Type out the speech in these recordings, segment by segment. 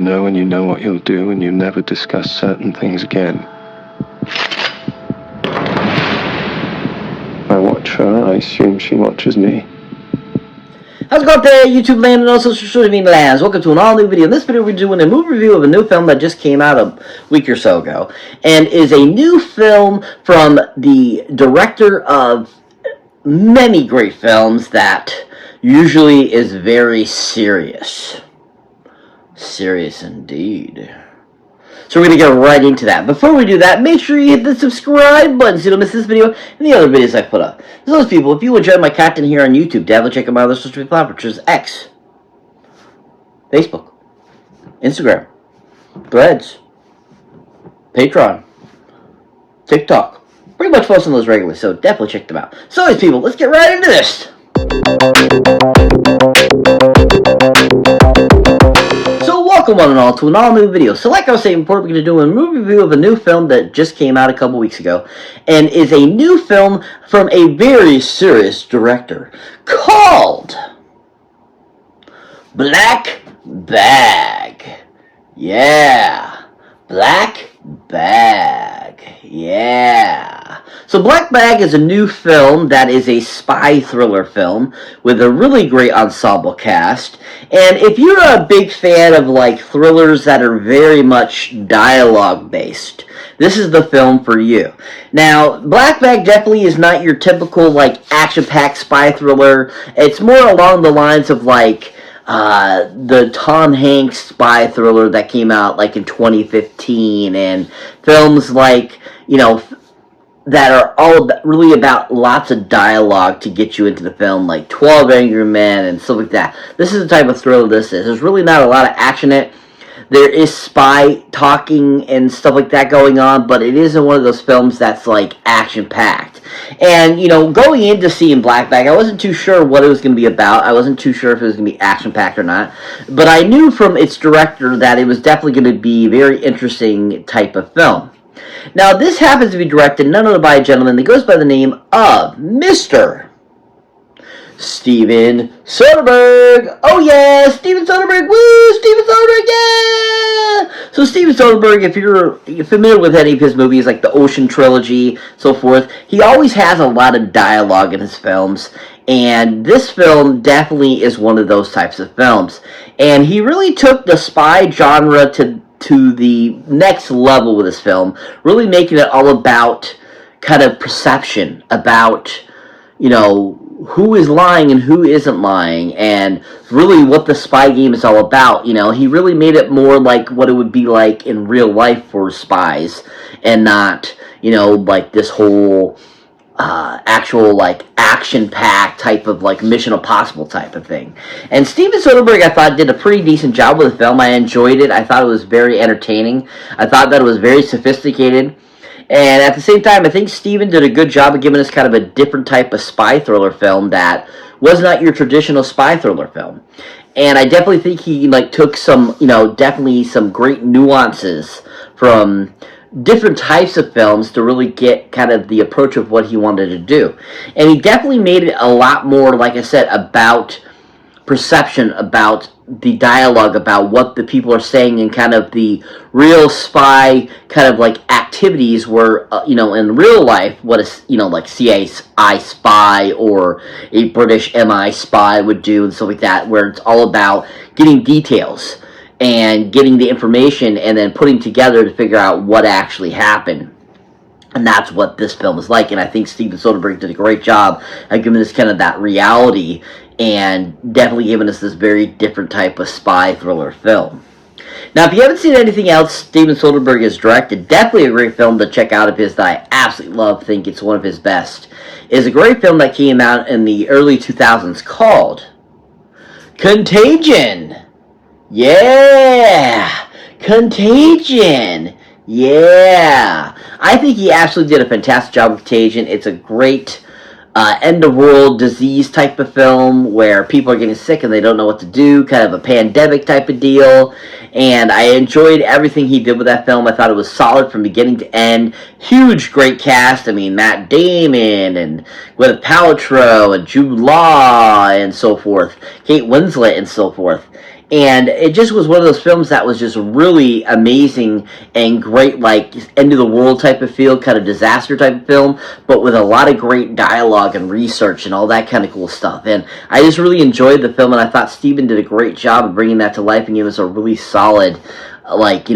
know and you know what you'll do and you never discuss certain things again. I watch her, I assume she watches me. How's it going today, YouTube land and also social media lands? Welcome to an all-new video. In this video, we're doing a movie review of a new film that just came out a week or so ago, and is a new film from the director of many great films that usually is very serious. Serious indeed. So we're going to get right into that. Before we do that, make sure you hit the subscribe button so you don't miss this video and the other videos I put up. As those people, if you enjoy my content here on YouTube, definitely check out my other social media platforms, which is X, Facebook, Instagram, Threads, Patreon, TikTok. Pretty much post on those regularly, so definitely check them out. So anyways, people, let's get right into this. Welcome one and all to an all-new video. So like I was saying before, we're going to do a movie review of a new film that just came out a couple weeks ago, and is a new film from a very serious director called Black Bag. Yeah, Black Bag. Yeah. So Black Bag is a new film that is a spy thriller film with a really great ensemble cast. And if you're a big fan of like thrillers that are very much dialogue based, this is the film for you. Now, Black Bag definitely is not your typical like action-packed spy thriller. It's more along the lines of like the Tom Hanks spy thriller that came out like in 2015, and films like, you know, that are all really about lots of dialogue to get you into the film, like 12 Angry Men and stuff like that. This is the type of thriller this is. There's really not a lot of action in it. There is spy talking and stuff like that going on, but it isn't one of those films that's like action-packed. And, you know, going into seeing Black Bag, I wasn't too sure what it was going to be about. I wasn't too sure if it was going to be action-packed or not. But I knew from its director that it was definitely going to be a very interesting type of film. Now, this happens to be directed none other by a gentleman that goes by the name of Mr. Steven Soderbergh. Oh yeah, Steven Soderbergh. Woo, Steven Soderbergh, yeah! So Steven Soderbergh, if you're familiar with any of his movies, like the Ocean Trilogy, so forth, he always has a lot of dialogue in his films. And this film definitely is one of those types of films. And he really took the spy genre to the next level with this film, really making it all about kind of perception, about, you know, who is lying and who isn't lying, and really what the spy game is all about. You know, he really made it more like what it would be like in real life for spies, and not, you know, like this whole actual like action-packed type of like Mission Impossible type of thing. And Steven Soderbergh, I thought, did a pretty decent job with the film. I enjoyed it. I thought it was very entertaining. I thought that it was very sophisticated. And at the same time, I think Steven did a good job of giving us kind of a different type of spy thriller film that was not your traditional spy thriller film. And I definitely think he like took some, you know, definitely some great nuances from different types of films to really get kind of the approach of what he wanted to do. And he definitely made it a lot more, like I said, about perception, about the dialogue, about what the people are saying, and kind of the real spy kind of like activities where, you know, in real life, what a, you know, like CSI spy or a British MI spy would do and stuff like that, where it's all about getting details and getting the information and then putting together to figure out what actually happened. And that's what this film is like. And I think Steven Soderbergh did a great job at giving us kind of that reality, and definitely giving us this very different type of spy thriller film. Now, if you haven't seen anything else Steven Soderbergh has directed, definitely a great film to check out of his that I absolutely love, think it's one of his best, is a great film that came out in the early 2000s called Contagion. Yeah! Contagion! Yeah! I think he absolutely did a fantastic job with Contagion. It's a great end-of-world disease type of film where people are getting sick and they don't know what to do, kind of a pandemic type of deal. And I enjoyed everything he did with that film. I thought it was solid from beginning to end. Huge, great cast. I mean, Matt Damon and Gwyneth Paltrow and Jude Law and so forth. Kate Winslet and so forth. And it just was one of those films that was just really amazing and great, like end of the world type of feel, kind of disaster type of film, but with a lot of great dialogue and research and all that kind of cool stuff. And I just really enjoyed the film, and I thought Steven did a great job of bringing that to life and giving us a really solid, like,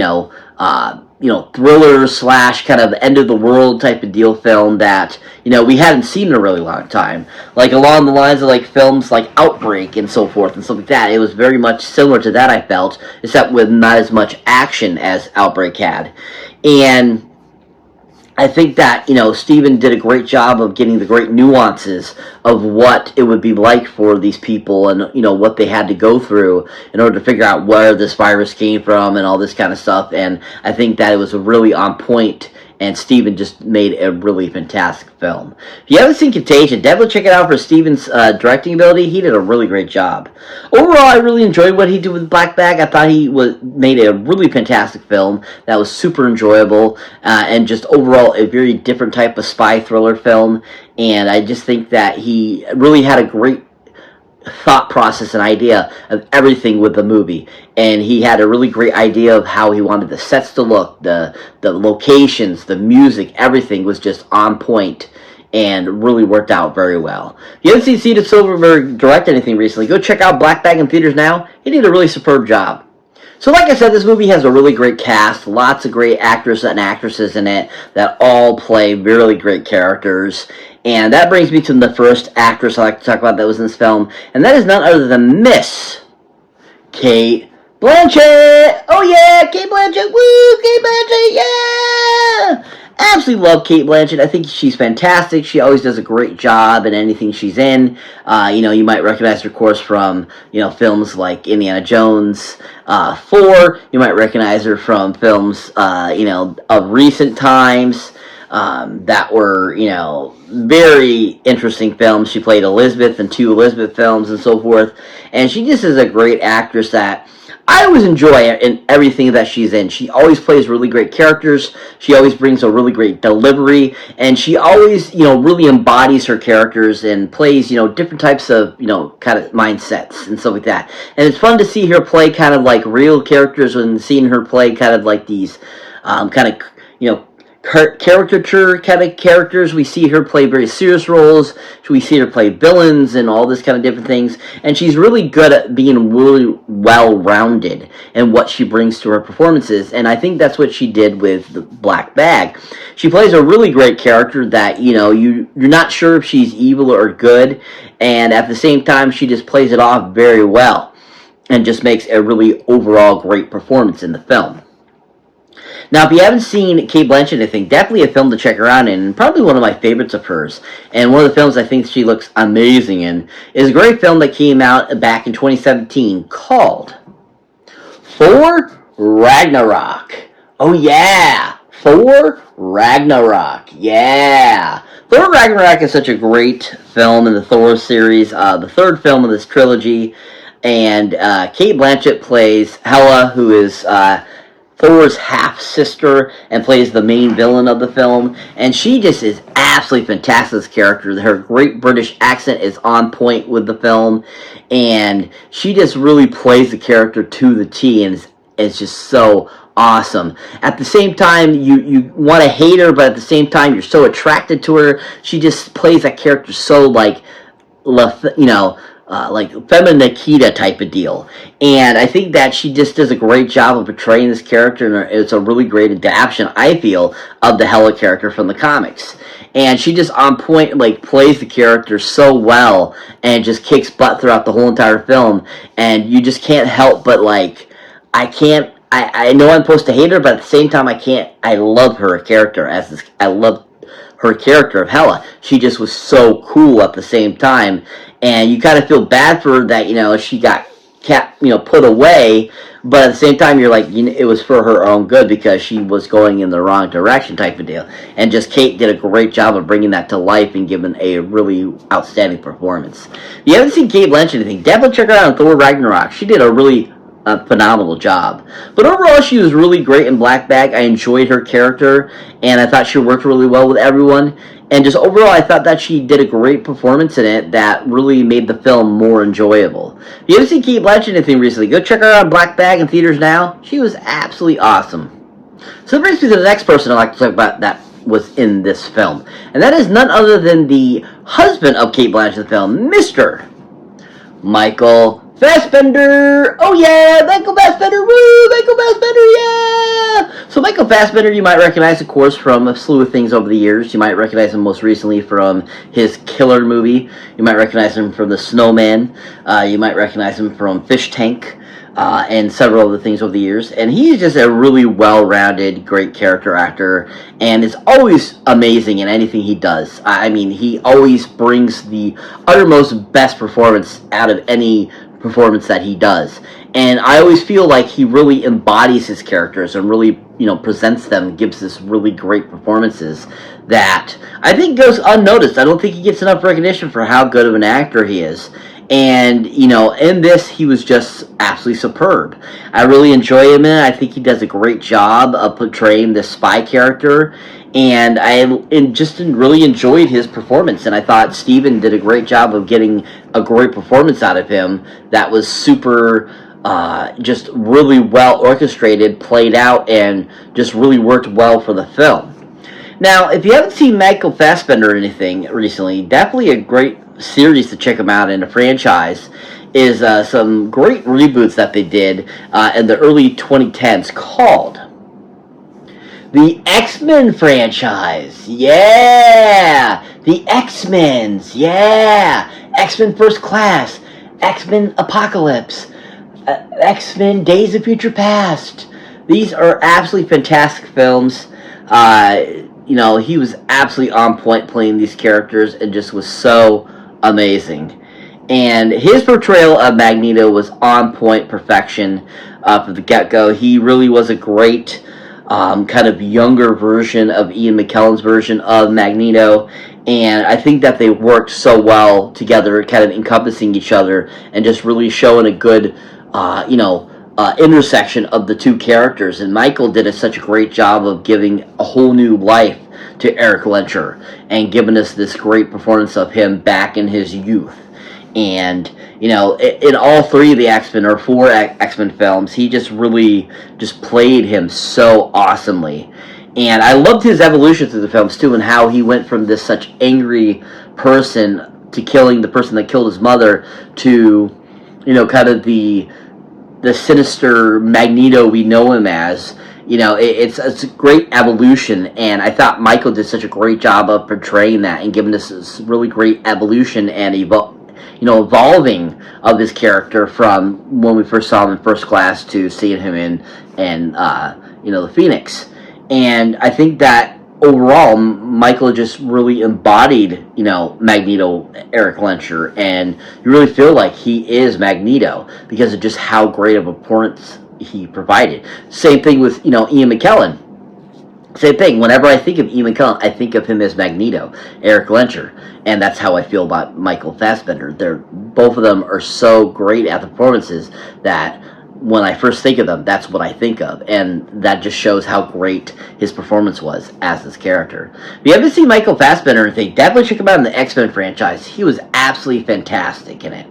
thriller slash kind of end of the world type of deal film that, we hadn't seen in a really long time. Like along the lines of like films like Outbreak and so forth and stuff like that. It was very much similar to that, I felt, except with not as much action as Outbreak had. And I think that, Steven did a great job of getting the great nuances of what it would be like for these people and, what they had to go through in order to figure out where this virus came from and all this kind of stuff. And I think that it was really on point, and Steven just made a really fantastic film. If you haven't seen Contagion, definitely check it out for Steven's directing ability. He did a really great job. Overall, I really enjoyed what he did with Black Bag. I thought he made a really fantastic film that was super enjoyable, and just overall a very different type of spy thriller film. And I just think that he really had a great thought process and idea of everything with the movie, and he had a really great idea of how he wanted the sets to look, the locations, the music, everything was just on point and really worked out very well. If you haven't seen Steven Soderbergh direct anything recently, go check out Black Bag in theaters now. He did a really superb job. So like I said, this movie has a really great cast, lots of great actors and actresses in it that all play really great characters. And that brings me to the first actress I like to talk about that was in this film, and that is none other than Miss Cate Blanchett. Oh yeah, Cate Blanchett, woo, Cate Blanchett, yeah! Absolutely love Cate Blanchett. I think she's fantastic. She always does a great job in anything she's in. You might recognize her, of course, from, films like Indiana Jones 4. You might recognize her from films, of recent times. That were, very interesting films. She played Elizabeth in 2 Elizabeth films and so forth. And she just is a great actress that I always enjoy in everything that she's in. She always plays really great characters. She always brings a really great delivery. And she always, really embodies her characters and plays, different types of, kind of mindsets and stuff like that. And it's fun to see her play kind of like real characters and seeing her play kind of like these kind of, caricature kind of characters. We see her play very serious roles. We see her play villains and all this kind of different things. And she's really good at being really well-rounded in what she brings to her performances. And I think that's what she did with the Black Bag. She plays a really great character that, you're not sure if she's evil or good. And at the same time, she just plays it off very well and just makes a really overall great performance in the film. Now, if you haven't seen Cate Blanchett, I think definitely a film to check her out in, and probably one of my favorites of hers. And one of the films I think she looks amazing in is a great film that came out back in 2017 called Thor Ragnarok. Oh yeah, Thor Ragnarok. Yeah. Thor Ragnarok is such a great film in the Thor series, the third film of this trilogy. And Cate Blanchett plays Hela, who is Thor's half-sister, and plays the main villain of the film. And she just is absolutely fantastic as a character. Her great British accent is on point with the film. And she just really plays the character to the T, and it's just so awesome. At the same time, you want to hate her, but at the same time, you're so attracted to her. She just plays that character so, like Feminine Nikita type of deal. And I think that she just does a great job of portraying this character, and it's a really great adaptation, I feel, of the Hela character from the comics. And she just on point, plays the character so well, and just kicks butt throughout the whole entire film. And you just can't help but, I know I'm supposed to hate her, but at the same time, I love her character I love her character of Hela. She just was so cool at the same time. And you kind of feel bad for her that, she got put away, but at the same time, you're like, it was for her own good because she was going in the wrong direction type of deal. And just Cate did a great job of bringing that to life and giving a really outstanding performance. If you haven't seen Cate Blanchett anything, definitely check her out on Thor Ragnarok. She did a really a phenomenal job. But overall, she was really great in Black Bag. I enjoyed her character, and I thought she worked really well with everyone. And just overall, I thought that she did a great performance in it that really made the film more enjoyable. If you haven't seen Cate Blanchett anything recently, go check her out on Black Bag in theaters now. She was absolutely awesome. So that brings me to the next person I'd like to talk about that was in this film. And that is none other than the husband of Cate Blanchett in the film, Mr. Michael Fassbender! Oh yeah! Michael Fassbender! Woo! Michael Fassbender! Yeah! So Michael Fassbender you might recognize, of course, from a slew of things over the years. You might recognize him most recently from his Killer movie. You might recognize him from The Snowman. You might recognize him from Fish Tank. And several other things over the years. And he's just a really well-rounded, great character actor, and is always amazing in anything he does. I mean, he always brings the uttermost best performance out of any performance that he does. And I always feel like he really embodies his characters and really, presents them, gives us really great performances that I think goes unnoticed. I don't think he gets enough recognition for how good of an actor he is. And, in this, he was just absolutely superb. I really enjoy him in it. I think he does a great job of portraying this spy character. And I just really enjoyed his performance. And I thought Steven did a great job of getting a great performance out of him that was super, just really well orchestrated, played out, and just really worked well for the film. Now, if you haven't seen Michael Fassbender or anything recently, definitely a great series to check him out in a franchise is some great reboots that they did in the early 2010s called the X-Men franchise. Yeah! The X-Men's. Yeah! X-Men First Class. X-Men Apocalypse. X-Men Days of Future Past. These are absolutely fantastic films. He was absolutely on point playing these characters and just was so amazing. And his portrayal of Magneto was on point perfection from the get-go. He really was a great kind of younger version of Ian McKellen's version of Magneto. And I think that they worked so well together, kind of encompassing each other and just really showing a good, intersection of the two characters. And Michael did such a great job of giving a whole new life to Eric Lencher and giving us this great performance of him back in his youth. And in all three of the X-Men or four X-Men films, he just really just played him so awesomely. And I loved his evolution through the films too, and how he went from this such angry person to killing the person that killed his mother to kind of the sinister Magneto we know him as. It's a great evolution, and I thought Michael did such a great job of portraying that and giving us this really great evolution and evolving of his character from when we first saw him in First Class to seeing him in the Phoenix. And I think that overall, Michael just really embodied, Magneto, Eric Lencher, and you really feel like he is Magneto because of just how great of a performance he provided. Same thing with, Ian McKellen. Same thing. Whenever I think of Ian McKellen, I think of him as Magneto, Eric Lencher, and that's how I feel about Michael Fassbender. Both of them are so great at the performances that when I first think of them, that's what I think of, and that just shows how great his performance was as this character. If you haven't seen Michael Fassbender or anything, definitely check him out in the X-Men franchise. He was absolutely fantastic in it.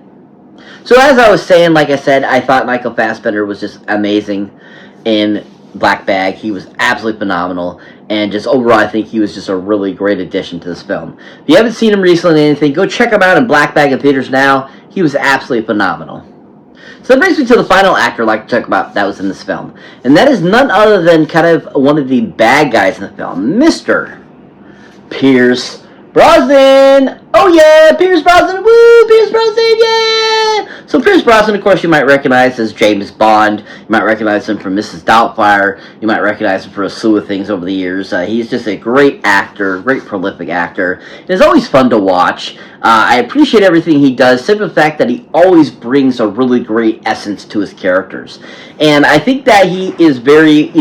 So as I was saying, like I said, I thought Michael Fassbender was just amazing in Black Bag. He was absolutely phenomenal, and just overall, I think he was just a really great addition to this film. If you haven't seen him recently in anything, go check him out in Black Bag in theaters now. He was absolutely phenomenal. So that brings me to the final actor I'd like to talk about that was in this film. And that is none other than kind of one of the bad guys in the film, Mr. Pierce Brosnan! Oh yeah, Pierce Brosnan! Woo! Pierce Brosnan! Yeah! So Pierce Brosnan, of course, you might recognize as James Bond. You might recognize him from Mrs. Doubtfire. You might recognize him for a slew of things over the years. He's just a great actor, great prolific actor. And it's always fun to watch. I appreciate everything he does, simply the fact that he always brings a really great essence to his characters. And I think that he is very,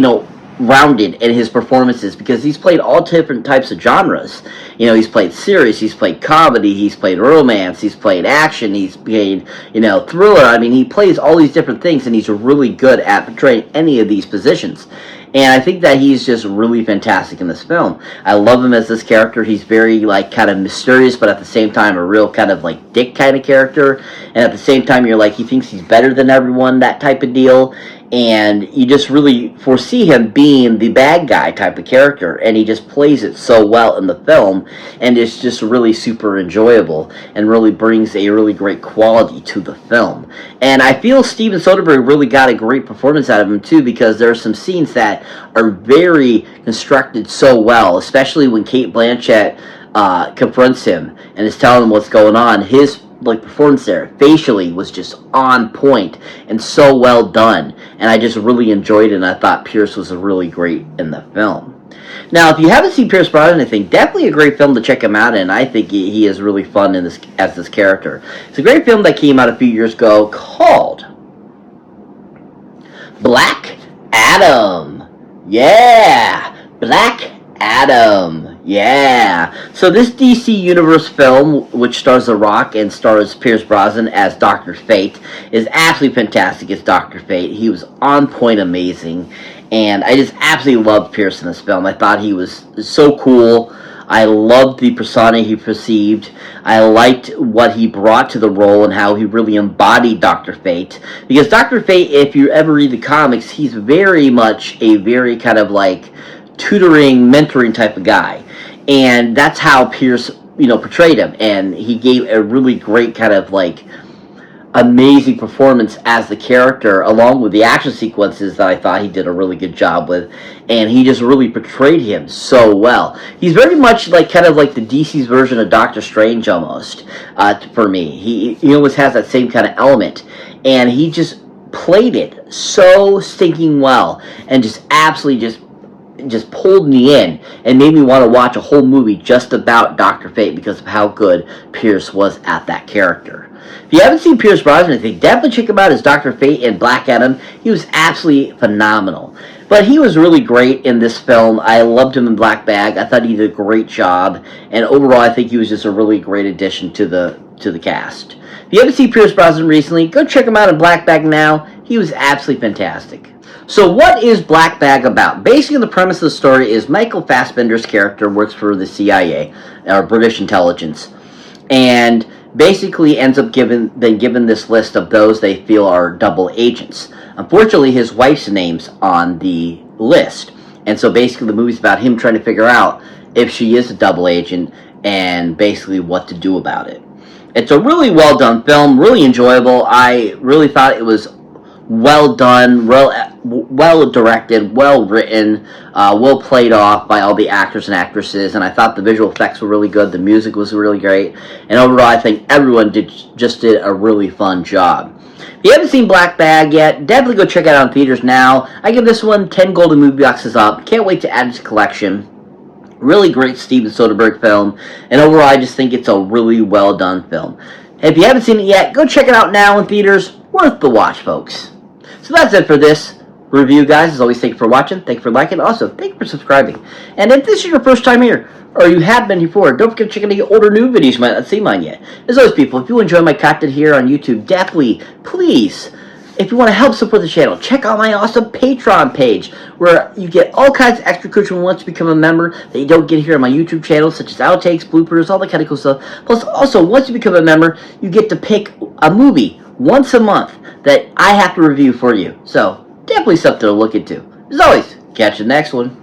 rounded in his performances because he's played all different types of genres. You know, he's played serious, he's played comedy, he's played romance, he's played action, he's played, you know, thriller. I mean, he plays all these different things, and he's really good at portraying any of these positions. And I think that he's just really fantastic in this film. I love him as this character. He's very, like, kind of mysterious, but at the same time, a real kind of, like, dick kind of character. And at the same time, you're like, he thinks he's better than everyone, that type of deal. And you just really foresee him being the bad guy type of character. And he just plays it so well in the film. And it's just really super enjoyable. And really brings a really great quality to the film. And I feel Steven Soderbergh really got a great performance out of him, too. Because there are some scenes that are very constructed so well. Especially when Cate Blanchett confronts him and is telling him what's going on. His performance there facially was just on point and so well done, and I just really enjoyed it, and I thought Pierce was really great in the film. Now, if you haven't seen Pierce Brosnan, I think definitely a great film to check him out in. I think he is really fun in this as this character. It's a great film that came out a few years ago called Black Adam. Yeah, Black Adam. Yeah. So this DC Universe film, which stars The Rock and stars Pierce Brosnan as Dr. Fate, is absolutely fantastic as Dr. Fate. He was on point amazing, and I just absolutely loved Pierce in this film. I thought he was so cool. I loved the persona he perceived. I liked what he brought to the role and how he really embodied Dr. Fate. Because Dr. Fate, if you ever read the comics, he's very much a very kind of like tutoring, mentoring type of guy. And that's how Pierce, you know, portrayed him. And he gave a really great kind of like amazing performance as the character, along with the action sequences that I thought he did a really good job with. And he just really portrayed him so well. He's very much like kind of like the DC's version of Doctor Strange almost, for me. He always has that same kind of element. And he just played it so stinking well, and just absolutely just pulled me in and made me want to watch a whole movie just about Dr. Fate because of how good Pierce was at that character. If you haven't seen Pierce Brosnan, I think definitely check him out as Dr. Fate in Black Adam. He was absolutely phenomenal. But he was really great in this film. I loved him in Black Bag. I thought he did a great job. And overall, I think he was just a really great addition to the cast. If you haven't seen Pierce Brosnan recently, go check him out in Black Bag now. He was absolutely fantastic. So what is Black Bag about? Basically, the premise of the story is Michael Fassbender's character works for the CIA, or British intelligence, and basically ends up given this list of those they feel are double agents. Unfortunately, his wife's name's on the list, and so basically the movie's about him trying to figure out if she is a double agent and basically what to do about it. It's a really well done film, really enjoyable. I really thought it was well done, well directed, well written, well played off by all the actors and actresses, and I thought the visual effects were really good, the music was really great, and overall I think everyone just did a really fun job. If you haven't seen Black Bag yet, definitely go check it out in theaters now. I give this one 10 golden movie boxes up. Can't wait to add it to the collection. Really great Steven Soderbergh film, and overall I just think it's a really well done film. If you haven't seen it yet, go check it out now in theaters. Worth the watch, folks. So that's it for this review, guys. As always, thank you for watching. Thank you for liking. Also, thank you for subscribing. And if this is your first time here, or you have been before, don't forget to check out the older new videos. You might not see mine yet. As always, people, if you enjoy my content here on YouTube, definitely, please, if you want to help support the channel, check out my awesome Patreon page, where you get all kinds of extra cushion once you become a member that you don't get here on my YouTube channel, such as outtakes, bloopers, all that kind of cool stuff. Plus, also, once you become a member, you get to pick a movie once a month that I have to review for you. So, definitely something to look into. As always, catch you in the next one.